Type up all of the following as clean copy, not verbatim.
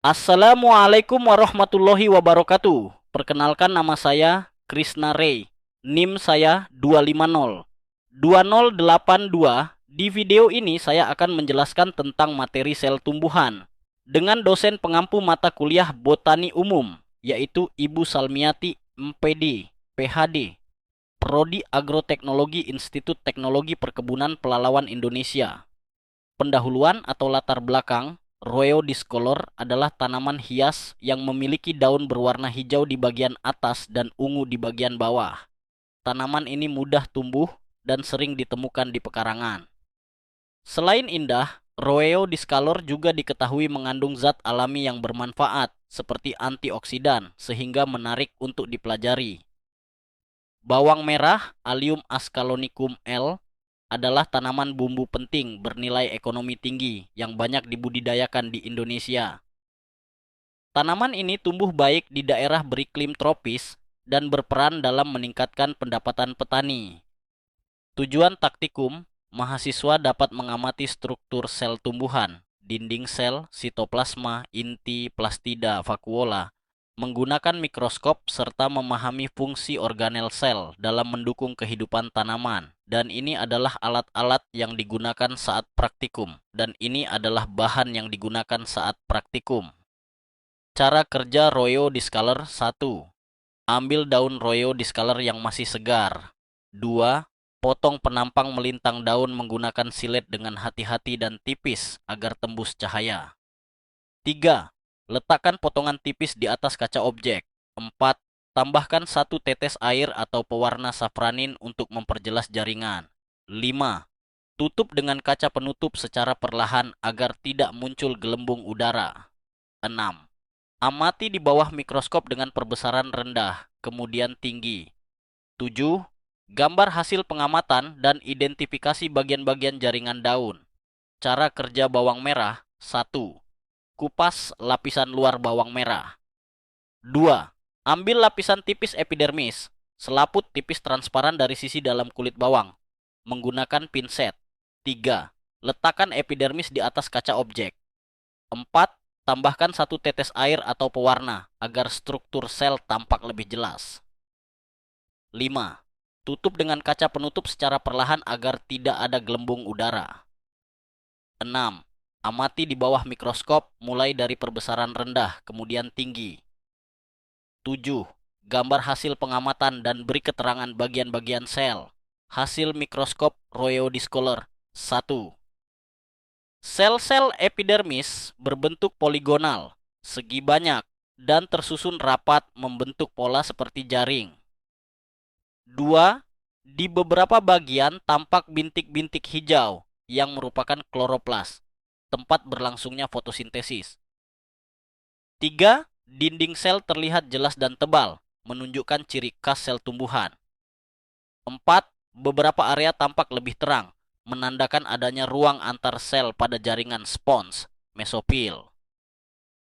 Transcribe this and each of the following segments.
Assalamualaikum warahmatullahi wabarakatuh. Perkenalkan, nama saya Krishna Ray. NIM saya 250 2082. Di video ini saya akan menjelaskan tentang materi sel tumbuhan dengan dosen pengampu mata kuliah Botani Umum, yaitu Ibu Salmiati MPD, PhD, Prodi Agroteknologi Institut Teknologi Perkebunan Pelalawan Indonesia. Pendahuluan atau latar belakang, Roeo discolor adalah tanaman hias yang memiliki daun berwarna hijau di bagian atas dan ungu di bagian bawah. Tanaman ini mudah tumbuh dan sering ditemukan di pekarangan. Selain indah, Roeo discolor juga diketahui mengandung zat alami yang bermanfaat seperti antioksidan sehingga menarik untuk dipelajari. Bawang merah Allium ascalonicum L adalah tanaman bumbu penting bernilai ekonomi tinggi yang banyak dibudidayakan di Indonesia. Tanaman ini tumbuh baik di daerah beriklim tropis dan berperan dalam meningkatkan pendapatan petani. Tujuan taktikum, mahasiswa dapat mengamati struktur sel tumbuhan, dinding sel, sitoplasma, inti, plastida, vakuola, menggunakan mikroskop serta memahami fungsi organel sel dalam mendukung kehidupan tanaman. Dan ini adalah alat-alat yang digunakan saat praktikum. Dan ini adalah bahan yang digunakan saat praktikum. Cara kerja Roeo discolor 1. Ambil daun Roeo discolor yang masih segar. 2. Potong penampang melintang daun menggunakan silet dengan hati-hati dan tipis agar tembus cahaya. 3. Letakkan potongan tipis di atas kaca objek. 4. Tambahkan 1 tetes air atau pewarna safranin untuk memperjelas jaringan. 5. Tutup dengan kaca penutup secara perlahan agar tidak muncul gelembung udara. 6. Amati di bawah mikroskop dengan perbesaran rendah, kemudian tinggi. 7. Gambar hasil pengamatan dan identifikasi bagian-bagian jaringan daun. Cara kerja bawang merah. 1. Kupas lapisan luar bawang merah. 2. Ambil lapisan tipis epidermis, selaput tipis transparan dari sisi dalam kulit bawang, menggunakan pinset. 3. Letakkan epidermis di atas kaca objek. 4. Tambahkan 1 tetes air atau pewarna agar struktur sel tampak lebih jelas. 5. Tutup dengan kaca penutup secara perlahan agar tidak ada gelembung udara. 6. Amati di bawah mikroskop mulai dari perbesaran rendah kemudian tinggi. 7. Gambar hasil pengamatan dan beri keterangan bagian-bagian sel. Hasil mikroskop Roeo discolor. 1. Sel-sel epidermis berbentuk poligonal, segi banyak, dan tersusun rapat membentuk pola seperti jaring. 2. Di beberapa bagian tampak bintik-bintik hijau yang merupakan kloroplas, tempat berlangsungnya fotosintesis. 3. Dinding sel terlihat jelas dan tebal, menunjukkan ciri khas sel tumbuhan. 4. Beberapa area tampak lebih terang, menandakan adanya ruang antar sel pada jaringan spons, mesofil.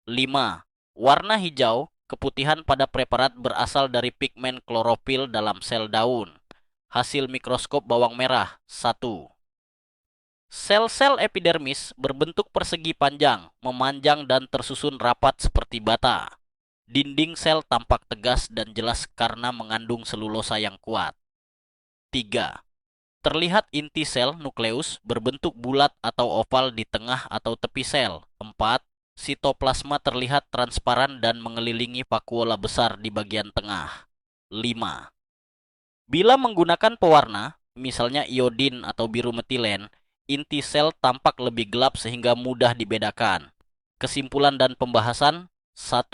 5. Warna hijau, keputihan pada preparat berasal dari pigmen klorofil dalam sel daun. Hasil mikroskop bawang merah. 1. Sel-sel epidermis berbentuk persegi panjang, memanjang dan tersusun rapat seperti bata. Dinding sel tampak tegas dan jelas karena mengandung selulosa yang kuat. 3. Terlihat inti sel nukleus berbentuk bulat atau oval di tengah atau tepi sel. 4. Sitoplasma terlihat transparan dan mengelilingi vakuola besar di bagian tengah. 5. Bila menggunakan pewarna, misalnya iodin atau biru metilen, inti sel tampak lebih gelap sehingga mudah dibedakan. Kesimpulan dan pembahasan. 1.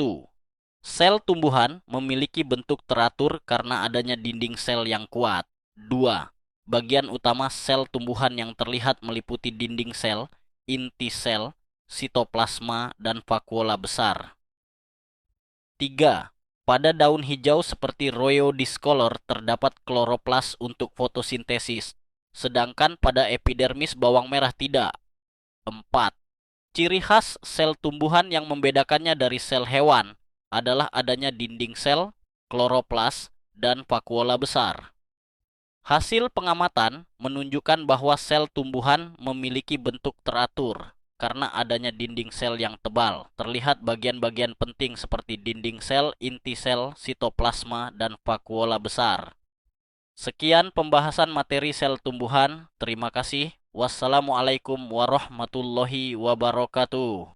Sel tumbuhan memiliki bentuk teratur karena adanya dinding sel yang kuat. 2. Bagian utama sel tumbuhan yang terlihat meliputi dinding sel, inti sel, sitoplasma, dan vakuola besar. 3. Pada daun hijau seperti Roeo discolor terdapat kloroplas untuk fotosintesis, sedangkan pada epidermis bawang merah tidak. 4. Ciri khas sel tumbuhan yang membedakannya dari sel hewan adalah adanya dinding sel, kloroplas, dan vakuola besar. Hasil pengamatan menunjukkan bahwa sel tumbuhan memiliki bentuk teratur karena adanya dinding sel yang tebal. Terlihat bagian-bagian penting seperti dinding sel, inti sel, sitoplasma, dan vakuola besar. Sekian pembahasan materi sel tumbuhan. Terima kasih. Wassalamualaikum warahmatullahi wabarakatuh.